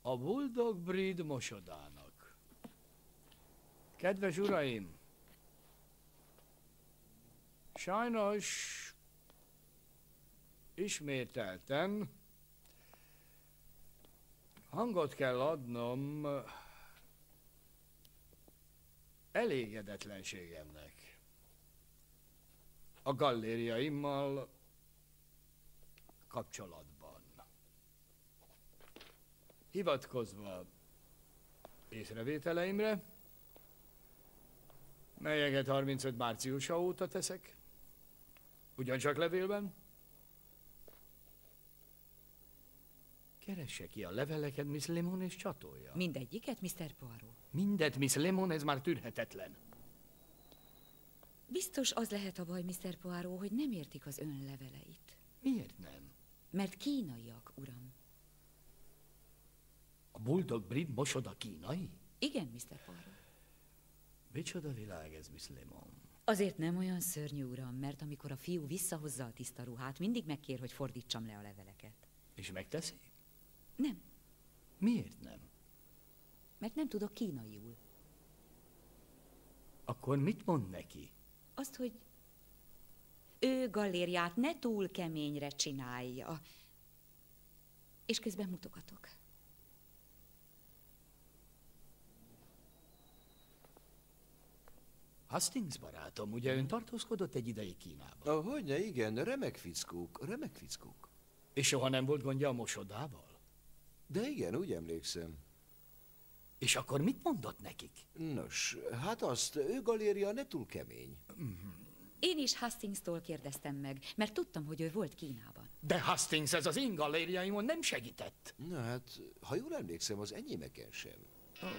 a Bulldog Breed mosodának. Kedves uraim, sajnos ismételten hangot kell adnom elégedetlenségemnek a gallériaimmal kapcsolatban. Hivatkozva észrevételeimre, melyeket 35 márciusa óta teszek, ugyancsak levélben, keresse ki a leveleket, Miss Lemon, és csatolja. Mindegyiket, Mr. Poirot? Mindet, Miss Lemon, ez már tűrhetetlen. Biztos az lehet a baj, Mr. Poirot, hogy nem értik az ön leveleit. Miért nem? Mert kínaiak, uram. A Bulldog Breed mosoda kínai? Igen, Mr. Poirot. Micsoda világ ez, Miss Lemon? Azért nem olyan szörnyű, uram, mert amikor a fiú visszahozza a tiszta ruhát, mindig megkér, hogy fordítsam le a leveleket. És megteszi? Nem. Miért nem? Mert nem tudok kínaiul. Akkor mit mond neki? Azt, hogy ő gallériát ne túl keményre csinálja. És közben mutogatok. Hastings barátom, ugye ön tartózkodott egy ideig Kínában? Hogyne, igen, remek fickók, remek fickók. És soha nem volt gondja a mosodával? De igen, úgy emlékszem. És akkor mit mondott nekik? Nos, hát azt, ő galéria ne túl kemény. Én is Hastingstól kérdeztem meg, mert tudtam, hogy ő volt Kínában. De Hastings, ez az én gallériaimon nem segített. Na hát, ha jól emlékszem, az enyémeken sem. Oh.